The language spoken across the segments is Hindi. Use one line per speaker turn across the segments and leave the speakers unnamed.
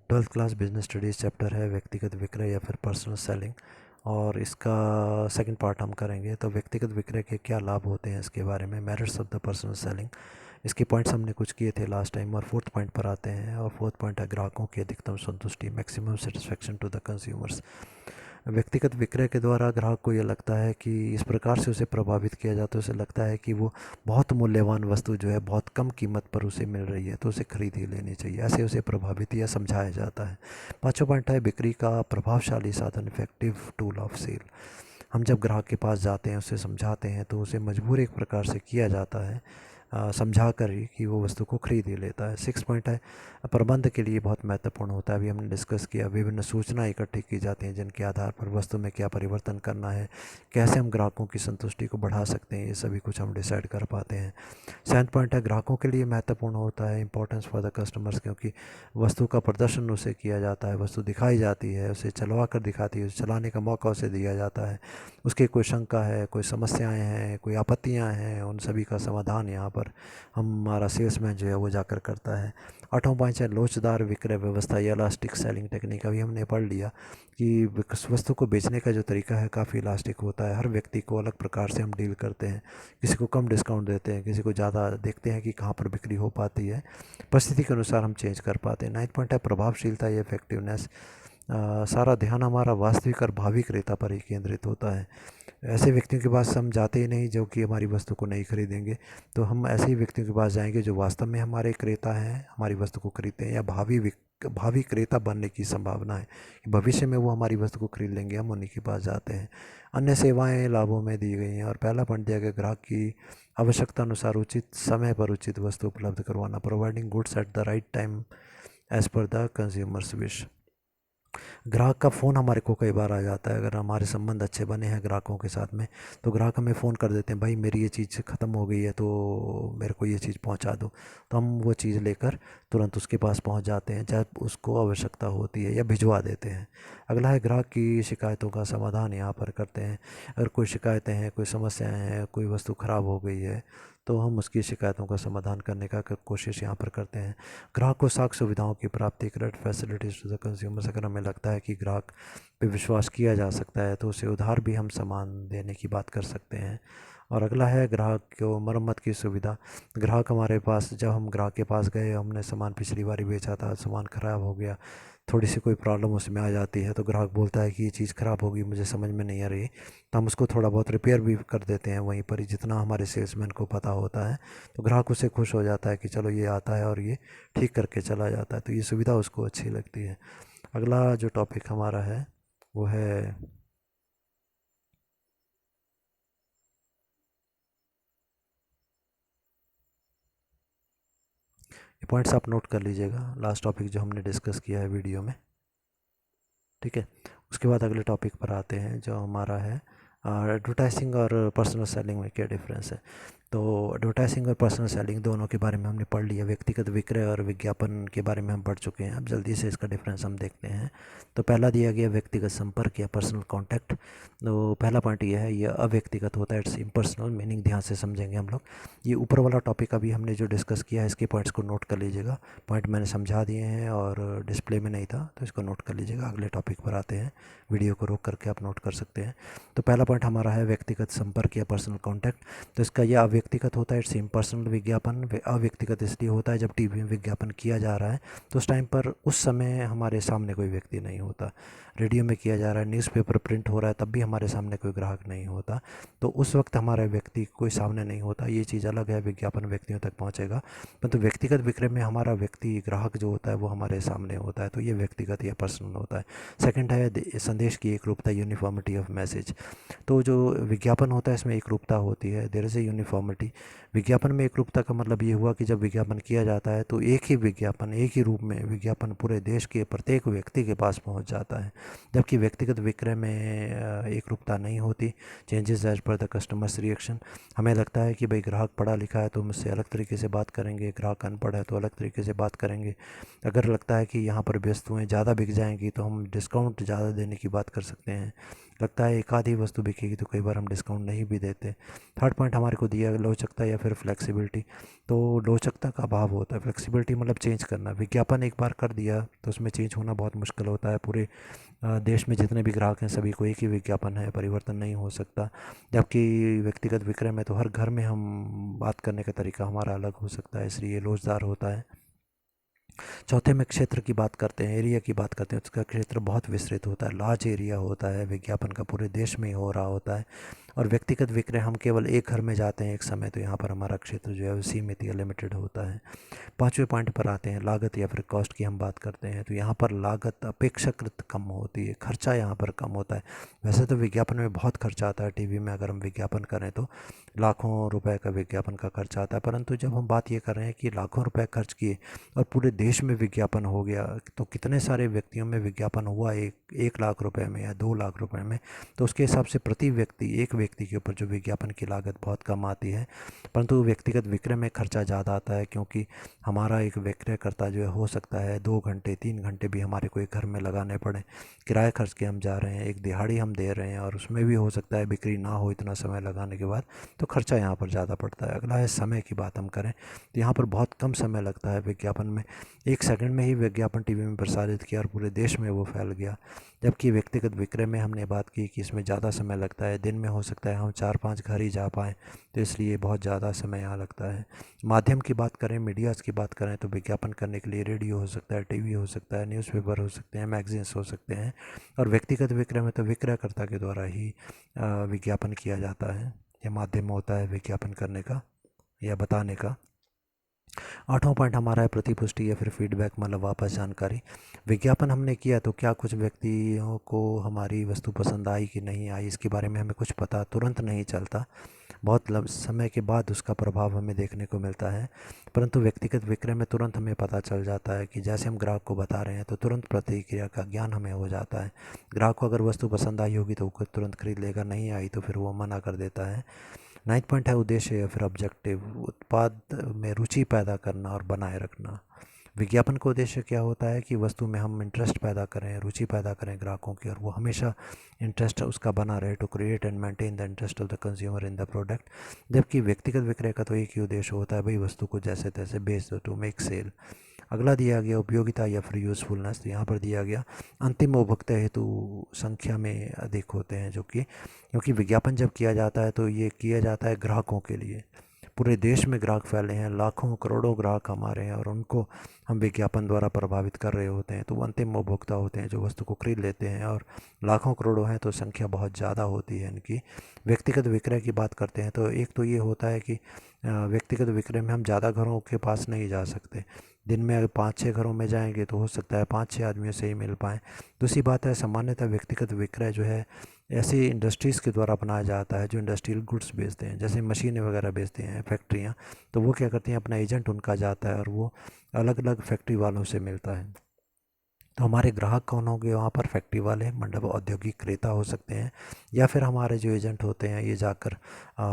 Twelfth class business studies chapter है व्यक्तिगत विक्रय या फिर पर्सनल सेलिंग। और इसका सेकंड पार्ट हम करेंगे। तो व्यक्तिगत विक्रय के क्या लाभ होते हैं इसके बारे में, merits of the personal selling. इसके पॉइंट्स हमने कुछ किए थे लास्ट टाइम, और फोर्थ पॉइंट पर आते हैं। और फोर्थ पॉइंट है ग्राहकों की अधिकतम संतुष्टि, maximum satisfaction to the consumers. व्यक्तिगत विक्रय के द्वारा ग्राहक को ये लगता है कि इस प्रकार से उसे प्रभावित किया जाता है, उसे लगता है कि वो बहुत मूल्यवान वस्तु जो है बहुत कम कीमत पर उसे मिल रही है, तो उसे खरीद ही लेनी चाहिए, ऐसे उसे प्रभावित या समझाया जाता है। पांचवा पॉइंट है बिक्री का प्रभावशाली साधन, इफेक्टिव टूल ऑफ सेल। हम जब ग्राहक के पास जाते हैं, उसे समझाते हैं, तो उसे मजबूर एक प्रकार से किया जाता है समझा कर ही कि वो वस्तु को खरीद ही लेता है। सिक्स पॉइंट है प्रबंध के लिए बहुत महत्वपूर्ण होता है। अभी हमने डिस्कस किया, विभिन्न सूचना इकट्ठी की जाती हैं जिनके आधार पर वस्तु में क्या परिवर्तन करना है, कैसे हम ग्राहकों की संतुष्टि को बढ़ा सकते हैं, ये सभी कुछ हम डिसाइड कर पाते हैं। सेवंथ पॉइंट है ग्राहकों के लिए महत्वपूर्ण होता है, इंपॉर्टेंस फॉर द कस्टमर्स, क्योंकि वस्तु का प्रदर्शन उसे किया जाता है, वस्तु दिखाई जाती है, उसे चलवा कर दिखाती है, उसे चलाने का मौका उसे दिया जाता है। उसकी कोई शंका है, कोई समस्याएं हैं, कोई आपत्तियां हैं, उन सभी का समाधान यहाँ पर हमारा सेल्समैन जो है वो जाकर करता है। आठवां पॉइंट है लोचदार विक्रय व्यवस्था या इलास्टिक सेलिंग टेक्निक। अभी हमने पढ़ लिया कि वस्तु को बेचने का जो तरीका है काफ़ी इलास्टिक होता है। हर व्यक्ति को अलग प्रकार से हम डील करते हैं, किसी को कम डिस्काउंट देते हैं, किसी को ज़्यादा, देखते हैं कि कहाँ पर बिक्री हो पाती है, परिस्थिति के अनुसार हम चेंज कर पाते हैं। नाइन्थ पॉइंट है प्रभावशीलता या इफेक्टिवनेस। सारा ध्यान हमारा वास्तविक और भावी क्रेता पर ही केंद्रित होता है। ऐसे व्यक्तियों के पास हम जाते ही नहीं जो कि हमारी वस्तु को नहीं खरीदेंगे, तो हम ऐसे ही व्यक्तियों के पास जाएंगे जो वास्तव में हमारे क्रेता हैं, हमारी वस्तु को खरीदते हैं, या भावी क्रेता बनने की संभावना है कि भविष्य में वो हमारी वस्तु को खरीद लेंगे, हम उन्हीं के पास जाते हैं। अन्य सेवाएं लाभों में दी गई हैं। और पहला पॉइंट दिया गया ग्राहक की आवश्यकता अनुसार उचित समय पर उचित वस्तु उपलब्ध करवाना, providing goods at the right time as per the consumers wish. ग्राहक का फ़ोन हमारे को कई बार आ जाता है, अगर हमारे संबंध अच्छे बने हैं ग्राहकों के साथ में, तो ग्राहक हमें फ़ोन कर देते हैं, भाई मेरी ये चीज़ ख़त्म हो गई है तो मेरे को ये चीज़ पहुंचा दो। तो हम वो चीज़ लेकर तुरंत उसके पास पहुंच जाते हैं जब उसको आवश्यकता होती है, या भिजवा देते हैं। अगला है ग्राहक की शिकायतों का समाधान यहाँ पर करते हैं। अगर कोई शिकायतें हैं, कोई समस्याएँ हैं, कोई वस्तु ख़राब हो गई है, तो हम उसकी शिकायतों का समाधान करने का कोशिश यहाँ पर करते हैं। ग्राहक को साख सुविधाओं की प्राप्ति, credit facilities to the consumers. अगर हमें लगता है कि ग्राहक पे विश्वास किया जा सकता है, तो उसे उधार भी हम सामान देने की बात कर सकते हैं। और अगला है ग्राहक को मरम्मत की सुविधा। ग्राहक हमारे पास, जब हम ग्राहक के पास गए, हमने सामान पिछली बार बेचा था, सामान ख़राब हो गया, थोड़ी सी कोई प्रॉब्लम उसमें आ जाती है, तो ग्राहक बोलता है कि ये चीज़ ख़राब होगी, मुझे समझ में नहीं आ रही, तो हम उसको थोड़ा बहुत रिपेयर भी कर देते हैं वहीं पर ही, जितना हमारे सेल्समैन को पता होता है। तो ग्राहक उससे खुश हो जाता है कि चलो ये आता है और ये ठीक करके चला जाता है, तो ये सुविधा उसको अच्छी लगती है। अगला जो टॉपिक हमारा है वो है, ये पॉइंट्स आप नोट कर लीजिएगा, लास्ट टॉपिक जो हमने डिस्कस किया है वीडियो में, ठीक है। उसके बाद अगले टॉपिक पर आते हैं जो हमारा है एडवर्टाइजिंग और पर्सनल सेलिंग में क्या डिफरेंस है। तो एडवर्टाइजिंग और पर्सनल सेलिंग दोनों के बारे में हमने पढ़ लिया, व्यक्तिगत विक्रय और विज्ञापन के बारे में हम पढ़ चुके हैं। अब जल्दी से इसका डिफरेंस हम देखते हैं। तो पहला दिया गया व्यक्तिगत संपर्क या पर्सनल कांटेक्ट। तो पहला पॉइंट ये है, ये अव्यक्तिगत होता है, इट्स इम्पर्सनल। मीनिंग ध्यान से समझेंगे हम लोग। ये ऊपर वाला टॉपिक अभी हमने जो डिस्कस किया है, इसके पॉइंट्स को नोट कर लीजिएगा। पॉइंट मैंने समझा दिए हैं और डिस्प्ले में नहीं था, तो इसको नोट कर लीजिएगा। अगले टॉपिक पर आते हैं, वीडियो को रोक करके आप नोट कर सकते हैं। तो पहला पॉइंट हमारा है व्यक्तिगत संपर्क या पर्सनल कांटेक्ट। तो इसका यह अव्यक्तिगत होता है, इट्स इम्पर्सनल। विज्ञापन अव्यक्तिगत इसलिए होता है जब टीवी में विज्ञापन किया जा रहा है तो उस टाइम पर, उस समय हमारे सामने कोई व्यक्ति नहीं होता। रेडियो में किया जा रहा है, न्यूज़पेपर प्रिंट हो रहा है, तब भी हमारे सामने कोई ग्राहक नहीं होता, तो उस वक्त हमारा व्यक्ति कोई सामने नहीं होता। ये चीज़ अलग है, विज्ञापन व्यक्तियों तक पहुँचेगा। परंतु व्यक्तिगत विक्रय में हमारा व्यक्ति, ग्राहक जो होता है वो हमारे सामने होता है, तो ये व्यक्तिगत या पर्सनल होता है। सेकंड है संदेश की एक रूपता, यूनिफॉर्मिटी ऑफ मैसेज। तो जो विज्ञापन होता है इसमें एक रूपता होती है, देयर इज़ ए यूनिफॉर्मिटी। विज्ञापन में एक रूपता का मतलब ये हुआ कि जब विज्ञापन किया जाता है तो एक ही विज्ञापन, एक ही रूप में विज्ञापन पूरे देश के प्रत्येक व्यक्ति के पास पहुंच जाता है। जबकि व्यक्तिगत विक्रय में एक रूपता नहीं होती, changes as per the customers reaction. हमें लगता है कि भाई ग्राहक पढ़ा लिखा है तो मुझसे अलग तरीके से बात करेंगे, ग्राहक अनपढ़ है तो अलग तरीके से बात करेंगे। अगर लगता है कि यहाँ पर वस्तुएँ ज़्यादा बिक जाएंगी तो हम डिस्काउंट ज़्यादा देने की बात कर सकते हैं। लगता है एक आधी वस्तु बिकेगी तो कई बार हम डिस्काउंट नहीं भी देते। थर्ड पॉइंट हमारे को दिया लचकता या फिर फ्लेक्सिबिलिटी। तो लचकता का अभाव होता है, फ्लेक्सिबिलिटी मतलब चेंज करना। विज्ञापन एक बार कर दिया तो उसमें चेंज होना बहुत मुश्किल होता है। पूरे देश में जितने भी ग्राहक हैं सभी को एक ही विज्ञापन है, परिवर्तन नहीं हो सकता। जबकि व्यक्तिगत विक्रय में तो हर घर में हम बात करने का तरीका हमारा अलग हो सकता है, इसलिए लोचदार होता है। चौथे में क्षेत्र की बात करते हैं, एरिया की बात करते हैं। उसका क्षेत्र बहुत विस्तृत होता है, लार्ज एरिया होता है विज्ञापन का, पूरे देश में ही हो रहा होता है। और व्यक्तिगत विक्रय हम केवल एक घर में जाते हैं एक समय, तो यहाँ पर हमारा क्षेत्र जो है वो सीमित या लिमिटेड होता है। पाँचवें पॉइंट पर आते हैं, लागत या फिर कॉस्ट की हम बात करते हैं। तो यहाँ पर लागत अपेक्षाकृत कम होती है, खर्चा यहाँ पर कम होता है। वैसे तो विज्ञापन में बहुत खर्चा आता है, टीवी में अगर हम विज्ञापन करें तो लाखों रुपए का विज्ञापन का खर्चा आता है। परंतु जब हम बात ये कर रहे हैं कि लाखों रुपए खर्च किए और पूरे देश में विज्ञापन हो गया, तो कितने सारे व्यक्तियों में विज्ञापन हुआ, एक लाख रुपए में या 2 लाख रुपए में, तो उसके हिसाब से प्रति व्यक्ति, एक व्यक्ति के ऊपर जो विज्ञापन की लागत बहुत कम आती है। परंतु व्यक्तिगत विक्रय में खर्चा ज़्यादा आता है, क्योंकि हमारा एक विक्रयकर्ता जो है हो सकता है 2 घंटे 3 घंटे भी हमारे को एक घर में लगाने पड़े। किराए खर्च के हम जा रहे हैं, एक दिहाड़ी हम दे रहे हैं, और उसमें भी हो सकता है बिक्री ना हो इतना समय लगाने के बाद, तो खर्चा यहाँ पर ज़्यादा पड़ता है। अगला है समय की बात हम करें तो यहाँ पर बहुत कम समय लगता है विज्ञापन में। 1 सेकंड में ही विज्ञापन टीवी में प्रसारित किया और पूरे देश में वो फैल गया। जबकि व्यक्तिगत विक्रय में हमने बात की कि इसमें ज़्यादा समय लगता है, दिन में हो सकता है हम 4-5 घर ही जा पाएँ, तो इसलिए बहुत ज़्यादा समय यहाँ लगता है। माध्यम की बात करें, मीडियाज़ की बात करें, तो विज्ञापन करने के लिए रेडियो हो सकता है, टीवी हो सकता है, न्यूज़पेपर हो सकते हैं, मैगजीन्स हो सकते हैं। और व्यक्तिगत विक्रय में तो विक्रयकर्ता के द्वारा ही विज्ञापन किया जाता है। यह माध्यम होता है विज्ञापन करने का या बताने का। आठवां पॉइंट हमारा है प्रतिपुष्टि या फिर फीडबैक, मतलब वापस जानकारी। विज्ञापन हमने किया तो क्या कुछ व्यक्तियों को हमारी वस्तु पसंद आई कि नहीं आई, इसके बारे में हमें कुछ पता तुरंत नहीं चलता। बहुत समय के बाद उसका प्रभाव हमें देखने को मिलता है। परंतु व्यक्तिगत विक्रय में तुरंत हमें पता चल जाता है कि जैसे हम ग्राहक को बता रहे हैं तो तुरंत प्रतिक्रिया का ज्ञान हमें हो जाता है। ग्राहक को अगर वस्तु पसंद आई होगी तो वो तुरंत खरीद लेगा, नहीं आई तो फिर वो मना कर देता है। 9 पॉइंट है उद्देश्य या फिर ऑब्जेक्टिव, उत्पाद में रुचि पैदा करना और बनाए रखना। विज्ञापन का उद्देश्य क्या होता है कि वस्तु में हम इंटरेस्ट पैदा करें, रुचि पैदा करें ग्राहकों की, और वो हमेशा इंटरेस्ट उसका बना रहे, to create and maintain the interest of the consumer in the product. जबकि व्यक्तिगत विक्रय का तो एक ही उद्देश्य होता है, भाई वस्तु को जैसे तैसे बेच दो, टू मेक सेल। अगला दिया गया उपयोगिता या फिर यूज़फुलनेस, तो यहाँ पर दिया गया अंतिम उपभोक्ता हेतु संख्या में अधिक होते हैं, जो कि क्योंकि विज्ञापन जब किया जाता है तो ये किया जाता है ग्राहकों के लिए। पूरे देश में ग्राहक फैले हैं, लाखों करोड़ों ग्राहक हमारे हैं, और उनको हम विज्ञापन द्वारा प्रभावित कर रहे होते हैं। तो वो अंतिम उपभोक्ता होते हैं जो वस्तु को खरीद लेते हैं, और लाखों करोड़ों हैं तो संख्या बहुत ज़्यादा होती है इनकी। व्यक्तिगत विक्रय की बात करते हैं तो एक तो ये होता है कि व्यक्तिगत विक्रय में हम ज़्यादा घरों के पास नहीं जा सकते। दिन में अगर 5-6 घरों में जाएंगे तो हो सकता है 5-6 आदमियों से ही मिल पाएँ। दूसरी बात है, सामान्यतः व्यक्तिगत विक्रय जो है ऐसी इंडस्ट्रीज़ के द्वारा बनाया जाता है जो इंडस्ट्रियल गुड्स बेचते हैं, जैसे मशीनें वगैरह बेचते हैं फैक्ट्रियाँ। तो वो क्या करती हैं, अपना एजेंट उनका जाता है और वो अलग अलग फैक्ट्री वालों से मिलता है। तो हमारे ग्राहक कौन होंगे वहाँ पर, फैक्ट्री वाले, मतलब औद्योगिक क्रेता हो सकते हैं, या फिर हमारे जो एजेंट होते हैं ये जाकर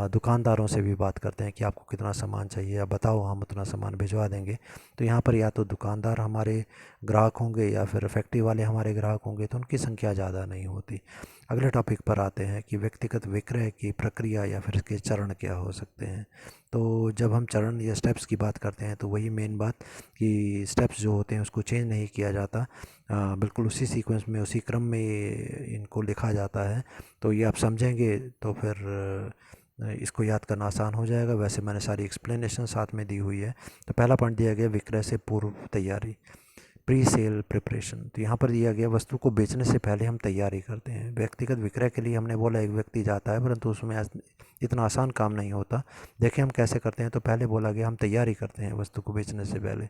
दुकानदारों से भी बात करते हैं कि आपको कितना सामान चाहिए, या बताओ हम उतना सामान भिजवा देंगे। तो यहाँ पर या तो दुकानदार हमारे ग्राहक होंगे या फिर फैक्ट्री वाले हमारे ग्राहक होंगे, तो उनकी संख्या ज़्यादा नहीं होती। अगले टॉपिक पर आते हैं कि व्यक्तिगत विक्रय की प्रक्रिया या फिर इसके चरण क्या हो सकते हैं। तो जब हम चरण या स्टेप्स की बात करते हैं तो वही मेन बात कि स्टेप्स जो होते हैं उसको चेंज नहीं किया जाता, बिल्कुल उसी सीक्वेंस में, उसी क्रम में इनको लिखा जाता है। तो ये आप समझेंगे तो फिर इसको याद करना आसान हो जाएगा। वैसे मैंने सारी एक्सप्लेनेशन साथ में दी हुई है। तो पहला पॉइंट दिया गया विक्रय से पूर्व तैयारी, प्री सेल प्रिपरेशन। तो यहाँ पर दिया गया वस्तु को बेचने से पहले हम तैयारी करते हैं। व्यक्तिगत विक्रय के लिए हमने बोला एक व्यक्ति जाता है, परंतु उसमें इतना आसान काम नहीं होता। देखिए हम कैसे करते हैं। तो पहले बोला गया हम तैयारी करते हैं वस्तु को बेचने से पहले।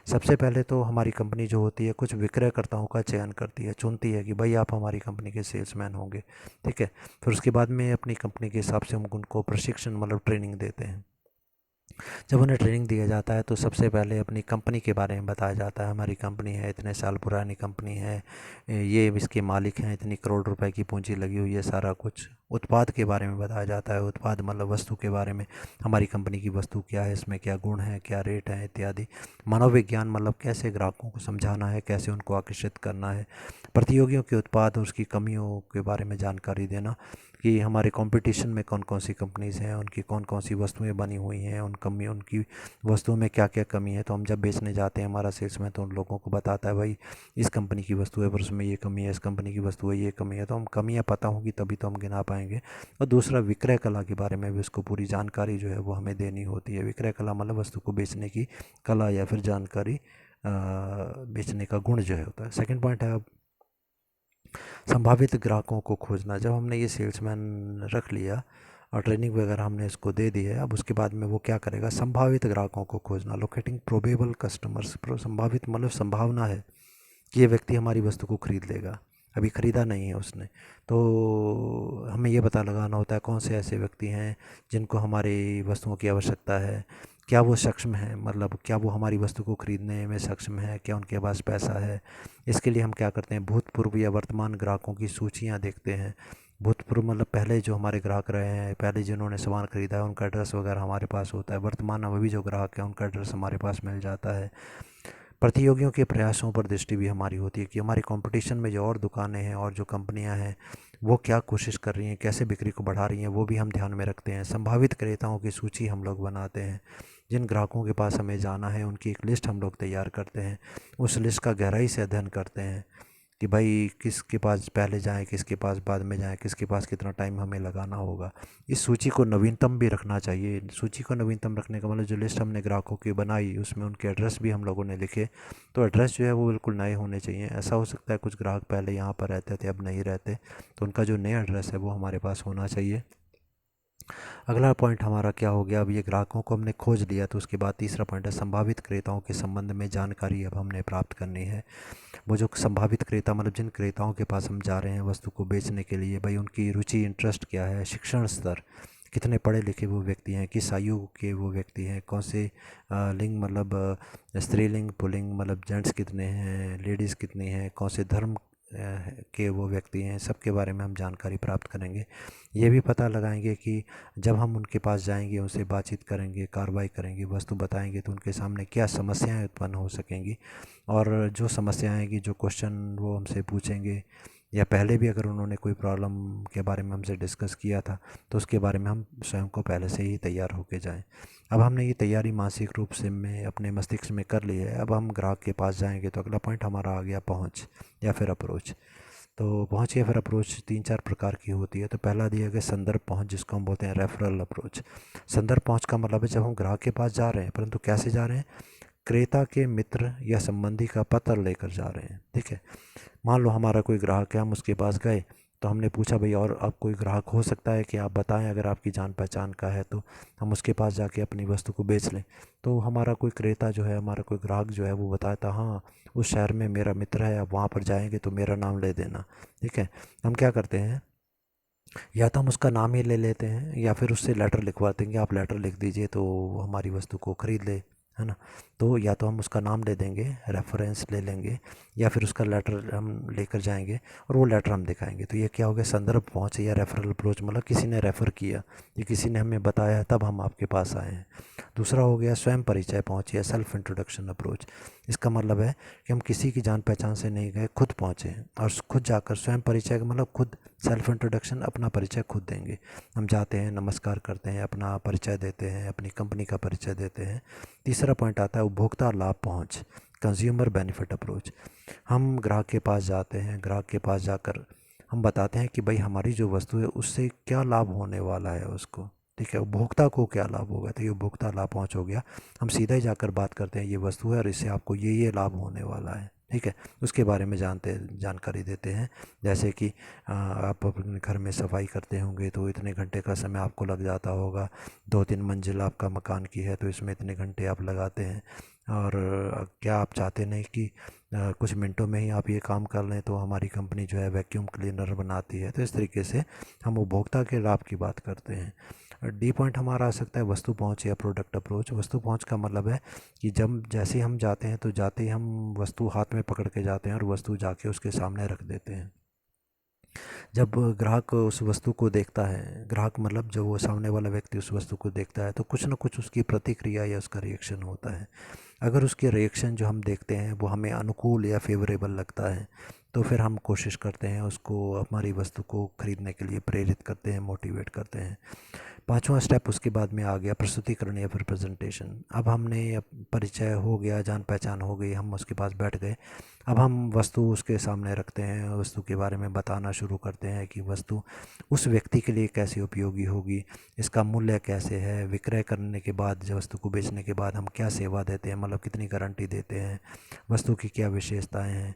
सबसे पहले तो हमारी कंपनी जो होती है कुछ विक्रयकर्ताओं का चयन करती है, चुनती है कि भाई आप हमारी कंपनी के सेल्समैन होंगे, ठीक है। फिर उसके बाद में अपनी कंपनी के हिसाब से हम उनको प्रशिक्षण, मतलब ट्रेनिंग देते हैं। जब उन्हें ट्रेनिंग दिया जाता है तो सबसे पहले अपनी कंपनी के बारे में बताया जाता है। हमारी कंपनी है, इतने साल पुरानी कंपनी है, ये इसके मालिक हैं, इतनी करोड़ रुपए की पूंजी लगी हुई है, सारा कुछ। उत्पाद के बारे में बताया जाता है, उत्पाद मतलब वस्तु के बारे में, हमारी कंपनी की वस्तु क्या है, इसमें क्या गुण है, क्या रेट है इत्यादि। मनोविज्ञान मतलब कैसे ग्राहकों को समझाना है, कैसे उनको आकर्षित करना है। प्रतियोगियों के उत्पाद और उसकी कमियों के बारे में जानकारी देना, कि हमारे कंपटीशन में कौन कौन सी कंपनीज़ हैं, उनकी कौन कौन सी वस्तुएं बनी हुई हैं, उनकी वस्तुओं में क्या क्या कमी है। तो हम जब बेचने जाते हैं, हमारा सेल्समैन तो उन लोगों को बताता है, भाई इस कंपनी की वस्तु है पर उसमें ये कमी है, इस कंपनी की वस्तु है ये कमी है। तो हम कमियाँ पता होंगी तभी तो हम गिना पाएंगे। और दूसरा, विक्रय कला के बारे में भी उसको पूरी जानकारी जो है वो हमें देनी होती है। विक्रय कला मतलब वस्तु को बेचने की कला या फिर जानकारी, बेचने का गुण जो है होता है। सेकंड पॉइंट है अब संभावित ग्राहकों को खोजना। जब हमने ये सेल्समैन रख लिया और ट्रेनिंग वगैरह हमने इसको दे दी है, अब उसके बाद में वो क्या करेगा, संभावित ग्राहकों को खोजना। Locating probable customers. संभावित मतलब संभावना है कि ये व्यक्ति हमारी वस्तु को खरीद लेगा, अभी ख़रीदा नहीं है उसने। तो हमें ये पता लगाना होता है कौन से ऐसे व्यक्ति हैं जिनको हमारी वस्तुओं की आवश्यकता है। क्या वो सक्षम है, मतलब क्या वो हमारी वस्तु को खरीदने में सक्षम है, क्या उनके पास पैसा है। इसके लिए हम क्या करते हैं, भूतपूर्व या वर्तमान ग्राहकों की सूचियाँ देखते हैं। भूतपूर्व मतलब पहले जो हमारे ग्राहक रहे हैं, पहले जिन्होंने सामान ख़रीदा है, उनका एड्रेस वगैरह हमारे पास होता है। वर्तमान में अभी जो ग्राहक है उनका एड्रेस हमारे पास मिल जाता है। प्रतियोगियों के प्रयासों पर दृष्टि भी हमारी होती है कि हमारी कंपटीशन में जो और दुकानें हैं और जो कंपनियां हैं वो क्या कोशिश कर रही हैं, कैसे बिक्री को बढ़ा रही हैं, वो भी हम ध्यान में रखते हैं। संभावित क्रेताओं की सूची हम लोग बनाते हैं। जिन ग्राहकों के पास हमें जाना है उनकी एक लिस्ट हम लोग तैयार करते हैं। उस लिस्ट का गहराई से अध्ययन करते हैं कि भाई किसके पास पहले जाएं, किसके पास बाद में जाएं, किसके पास कितना टाइम हमें लगाना होगा। इस सूची को नवीनतम भी रखना चाहिए। सूची को नवीनतम रखने का मतलब जो लिस्ट हमने ग्राहकों की बनाई उसमें उनके एड्रेस भी हम लोगों ने लिखे, तो एड्रेस जो है वो बिल्कुल नए होने चाहिए। ऐसा हो सकता है कुछ ग्राहक पहले यहाँ पर रहते थे अब नहीं रहते, तो उनका जो नया एड्रेस है वो हमारे पास होना चाहिए। अगला पॉइंट हमारा क्या हो गया, अब ये ग्राहकों को हमने खोज लिया, तो उसके बाद तीसरा पॉइंट है संभावित क्रेताओं के संबंध में जानकारी अब हमने प्राप्त करनी है। वो जो संभावित क्रेता मतलब जिन क्रेताओं के पास हम जा रहे हैं वस्तु को बेचने के लिए, भाई उनकी रुचि इंटरेस्ट क्या है, शिक्षण स्तर, कितने पढ़े लिखे वो व्यक्ति हैं, किस आयु के वो व्यक्ति हैं, कौन से लिंग मतलब स्त्रीलिंग पुल्लिंग मतलब जेंट्स कितने हैं, लेडीज़ कितनी हैं, कौन से धर्म के वो व्यक्ति हैं, सब के बारे में हम जानकारी प्राप्त करेंगे। ये भी पता लगाएंगे कि जब हम उनके पास जाएंगे, उनसे बातचीत करेंगे, कार्रवाई करेंगे, वस्तु बताएंगे तो उनके सामने क्या समस्याएं उत्पन्न हो सकेंगी। और जो समस्याएं आएंगी, जो क्वेश्चन वो हमसे पूछेंगे, या पहले भी अगर उन्होंने कोई प्रॉब्लम के बारे में हमसे डिस्कस किया था तो उसके बारे में हम स्वयं को पहले से ही तैयार होके जाएं। अब हमने ये तैयारी मानसिक रूप से में अपने मस्तिष्क में कर ली है, अब हम ग्राहक के पास जाएंगे। तो अगला पॉइंट हमारा आ गया पहुंच या फिर अप्रोच। तो पहुंच या फिर अप्रोच तीन चार प्रकार की होती है। तो पहला दिया गया संदर्भ पहुंच, जिसको हम बोलते हैं रेफरल अप्रोच। संदर्भ पहुंच का मतलब है जब हम ग्राहक के पास जा रहे हैं, परंतु कैसे जा रहे हैं, क्रेता के मित्र या संबंधी का पता लेकर जा रहे हैं। ठीक है, मान लो हमारा कोई ग्राहक है, हम उसके पास गए तो हमने पूछा भाई और अब कोई ग्राहक हो सकता है कि आप बताएं, अगर आपकी जान पहचान का है तो हम उसके पास जाके अपनी वस्तु को बेच लें। तो हमारा कोई क्रेता जो है, हमारा कोई ग्राहक जो है वो बताता, हाँ उस शहर में मेरा मित्र है, आप वहाँ पर जाएंगे तो मेरा नाम ले देना। ठीक है, हम क्या करते हैं, या तो हम उसका नाम ही ले लेते हैं या फिर उससे लेटर लिखवाते हैं कि आप लेटर लिख दीजिए तो वो हमारी वस्तु को ख़रीद ले, है ना। तो या तो हम उसका नाम ले देंगे, रेफरेंस ले लेंगे, या फिर उसका लेटर हम लेकर जाएंगे और वो लेटर हम दिखाएंगे। तो ये क्या हो गया, संदर्भ पहुँच या रेफरल अप्रोच, मतलब किसी ने रेफ़र किया, ये किसी ने हमें बताया तब हम आपके पास आए हैं। दूसरा हो गया स्वयं परिचय पहुँच या सेल्फ इंट्रोडक्शन अप्रोच। इसका मतलब है कि हम किसी की जान पहचान से नहीं गए, खुद पहुँचे और खुद जाकर स्वयं परिचय का मतलब खुद सेल्फ इंट्रोडक्शन, अपना परिचय खुद देंगे। हम जाते हैं, नमस्कार करते हैं, अपना परिचय देते हैं, अपनी कंपनी का परिचय देते हैं। तीसरा पॉइंट आता है उपभोक्ता लाभ पहुंच, कंज्यूमर बेनिफिट अप्रोच। हम ग्राहक के पास जाते हैं, ग्राहक के पास जाकर हम बताते हैं कि भाई हमारी जो वस्तु है उससे क्या लाभ होने वाला है उसको। ठीक है, उपभोक्ता को क्या लाभ होगा, तो ये उपभोक्ता लाभ पहुंच हो गया। हम सीधा ही जाकर बात करते हैं, ये वस्तु है और इससे आपको ये लाभ होने वाला है। ठीक है, उसके बारे में जानकारी देते हैं। जैसे कि आप अपने घर में सफाई करते होंगे तो इतने घंटे का समय आपको लग जाता होगा, 2-3 मंजिल आपका मकान की है तो इसमें इतने घंटे आप लगाते हैं। और क्या आप चाहते नहीं कि कुछ मिनटों में ही आप ये काम कर लें, तो हमारी कंपनी जो है वैक्यूम क्लीनर बनाती है। तो इस तरीके से हम उपभोक्ता के लाभ की बात करते हैं। डी पॉइंट हमारा आ सकता है वस्तु पहुंच या प्रोडक्ट अप्रोच। वस्तु पहुंच का मतलब है कि जब जैसे ही हम जाते हैं तो जाते ही हम वस्तु हाथ में पकड़ के जाते हैं और वस्तु जाके उसके सामने रख देते हैं। जब ग्राहक उस वस्तु को देखता है, ग्राहक मतलब जब वो सामने वाला व्यक्ति उस वस्तु को देखता है, तो कुछ ना कुछ उसकी प्रतिक्रिया या उसका रिएक्शन होता है। अगर उसके रिएक्शन जो हम देखते हैं वो हमें अनुकूल या फेवरेबल लगता है, तो फिर हम कोशिश करते हैं उसको, हमारी वस्तु को खरीदने के लिए प्रेरित करते हैं, मोटिवेट करते हैं। पांचवा स्टेप उसके बाद में आ गया प्रस्तुतिकरण या फिर प्रेजेंटेशन। अब हमने परिचय हो गया, जान पहचान हो गई, हम उसके पास बैठ गए। अब हम वस्तु उसके सामने रखते हैं, वस्तु के बारे में बताना शुरू करते हैं कि वस्तु उस व्यक्ति के लिए कैसे उपयोगी होगी, इसका मूल्य कैसे है, विक्रय करने के बाद, जब वस्तु को बेचने के बाद हम क्या सेवा देते हैं, मतलब कितनी गारंटी देते हैं, वस्तु की क्या विशेषताएं हैं।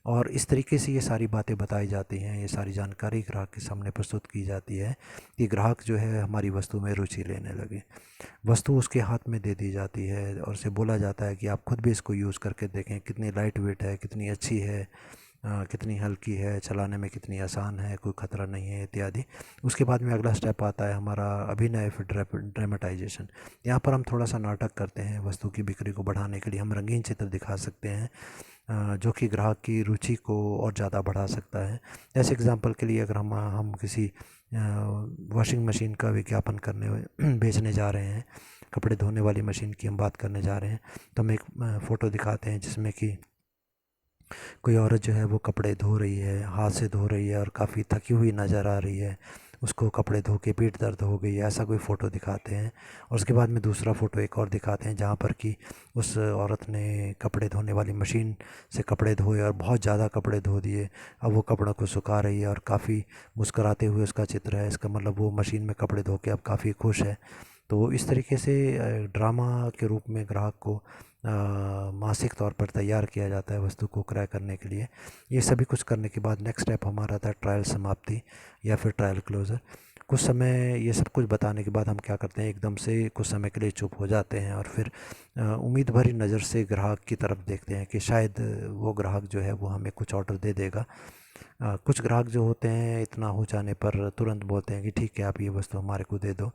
और इस तरीके से ये सारी बातें बताई जाती हैं, ये सारी जानकारी ग्राहक के सामने प्रस्तुत की जाती है कि ग्राहक जो है हमारी वस्तु में रुचि लेने लगे। वस्तु उसके हाथ में दे दी जाती है और उसे बोला जाता है कि आप खुद भी इसको यूज़ करके देखें, कितनी लाइट वेट है, कितनी अच्छी है, कितनी हल्की है, चलाने में कितनी आसान है, कोई ख़तरा नहीं है इत्यादि। उसके बाद में अगला स्टेप आता है हमारा अभिनय फिर ड्रामेटाइजेशन। यहाँ पर हम थोड़ा सा नाटक करते हैं। वस्तु की बिक्री को बढ़ाने के लिए हम रंगीन चित्र दिखा सकते हैं, जो कि ग्राहक की रुचि को और ज़्यादा बढ़ा सकता है। जैसे एग्जांपल के लिए अगर हम किसी वॉशिंग मशीन का विज्ञापन करने बेचने जा रहे हैं, कपड़े धोने वाली मशीन की हम बात करने जा रहे हैं, तो हम एक फ़ोटो दिखाते हैं जिसमें कि कोई औरत जो है वो कपड़े धो रही है, हाथ से धो रही है और काफ़ी थकी हुई नज़र आ रही है, उसको कपड़े धो के पीठ दर्द हो गई है, ऐसा कोई फ़ोटो दिखाते हैं। और उसके बाद में दूसरा फ़ोटो एक और दिखाते हैं जहाँ पर कि उस औरत ने कपड़े धोने वाली मशीन से कपड़े धोए और बहुत ज़्यादा कपड़े धो दिए। अब वो कपड़ों को सुखा रही है और काफ़ी मुस्कुराते हुए उसका चित्र है। इसका मतलब वो मशीन में कपड़े धो के अब काफ़ी खुश है। तो इस तरीके से ड्रामा के रूप में ग्राहक को मानसिक तौर पर तैयार किया जाता है वस्तु को क्रय करने के लिए। ये सभी कुछ करने के बाद नेक्स्ट स्टेप हमारा आता है ट्रायल समाप्ति या फिर ट्रायल क्लोज़र। कुछ समय ये सब कुछ बताने के बाद हम क्या करते हैं, एकदम से कुछ समय के लिए चुप हो जाते हैं और फिर उम्मीद भरी नज़र से ग्राहक की तरफ देखते हैं कि शायद वो ग्राहक जो है वो हमें कुछ ऑर्डर दे देगा। कुछ ग्राहक जो होते हैं इतना हो जाने पर तुरंत बोलते हैं कि ठीक है आप ये वस्तु हमारे को दे दो।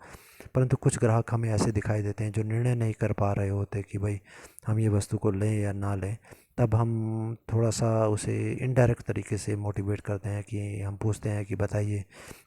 परंतु कुछ ग्राहक हमें ऐसे दिखाई देते हैं जो निर्णय नहीं कर पा रहे होते कि भाई हम ये वस्तु को लें या ना लें। तब हम थोड़ा सा उसे इनडायरेक्ट तरीके से मोटिवेट करते हैं कि हम पूछते हैं कि बताइए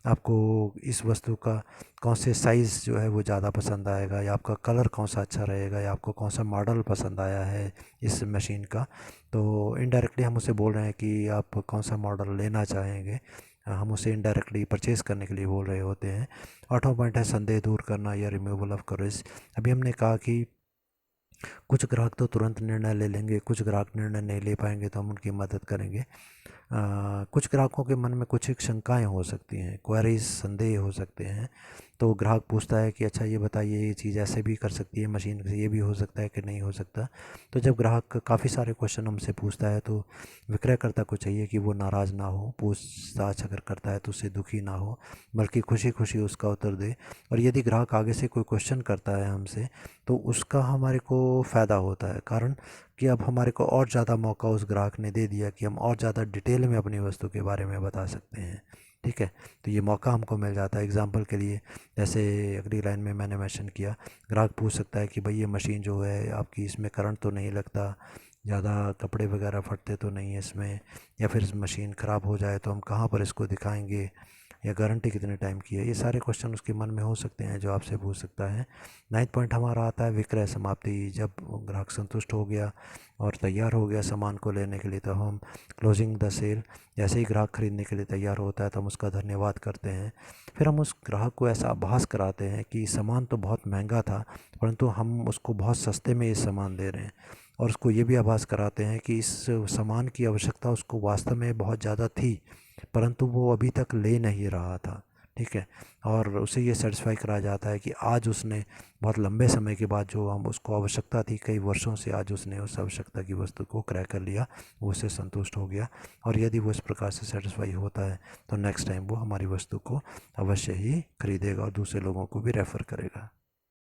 आपको इस वस्तु का कौन से साइज़ जो है वो ज़्यादा पसंद आएगा, या आपका कलर कौन सा अच्छा रहेगा, या आपको कौन सा मॉडल पसंद आया है इस मशीन का। तो इनडायरेक्टली हम उसे बोल रहे हैं कि आप कौन सा मॉडल लेना चाहेंगे, हम उसे इनडायरेक्टली परचेज़ करने के लिए बोल रहे होते हैं। आठवां पॉइंट है संदेह दूर करना या रिमूवल ऑफ करेज। अभी हमने कहा कि कुछ ग्राहक तो तुरंत निर्णय ले लेंगे, कुछ ग्राहक निर्णय नहीं ले पाएंगे, तो हम उनकी मदद करेंगे। कुछ ग्राहकों के मन में कुछ एक शंकाएं हो सकती हैं, क्वेरीज, संदेह हो सकते हैं। तो ग्राहक पूछता है कि अच्छा ये बताइए ये चीज़ ऐसे भी कर सकती है मशीन से, ये भी हो सकता है कि नहीं हो सकता। तो जब ग्राहक काफ़ी सारे क्वेश्चन हमसे पूछता है तो विक्रयकर्ता को चाहिए कि वो नाराज़ ना हो, पूछताछ अगर करता है तो उससे दुखी ना हो, बल्कि खुशी खुशी उसका उत्तर दे। और यदि ग्राहक आगे से कोई क्वेश्चन करता है हमसे, तो उसका हमारे को फ़ायदा होता है, कारण कि अब हमारे को और ज़्यादा मौका उस ग्राहक ने दे दिया कि हम और ज़्यादा डिटेल में अपनी वस्तु के बारे में बता सकते हैं। ठीक है, तो ये मौका हमको मिल जाता है। एग्जांपल के लिए जैसे अगली लाइन में मैंने मेंशन किया, ग्राहक पूछ सकता है कि भाई ये मशीन जो है आपकी, इसमें करंट तो नहीं लगता, ज़्यादा कपड़े वगैरह फटते तो नहीं है इसमें, या फिर इस मशीन ख़राब हो जाए तो हम कहाँ पर इसको दिखाएंगे, या गारंटी कितने टाइम की है। ये सारे क्वेश्चन उसके मन में हो सकते हैं जो आपसे पूछ सकता है। नाइन्थ पॉइंट हमारा आता है विक्रय समाप्ति। जब ग्राहक संतुष्ट हो गया और तैयार हो गया सामान को लेने के लिए, तो हम क्लोजिंग द सेल, जैसे ही ग्राहक खरीदने के लिए तैयार होता है तो हम उसका धन्यवाद करते हैं। फिर हम उस ग्राहक को ऐसा आभास कराते हैं कि सामान तो बहुत महंगा था, परंतु हम उसको बहुत सस्ते में ये सामान दे रहे हैं। और उसको ये भी आभास कराते हैं कि इस सामान की आवश्यकता उसको वास्तव में बहुत ज़्यादा थी, परंतु वो अभी तक ले नहीं रहा था। ठीक है, और उसे ये सेटिस्फाई कराया जाता है कि आज उसने बहुत लंबे समय के बाद जो हम उसको आवश्यकता थी कई वर्षों से, आज उसने उस आवश्यकता की वस्तु को क्रय कर लिया, वो उससे संतुष्ट हो गया। और यदि वो इस प्रकार से सेटिस्फाई होता है तो नेक्स्ट टाइम वो हमारी वस्तु को अवश्य ही खरीदेगा और दूसरे लोगों को भी रेफ़र करेगा।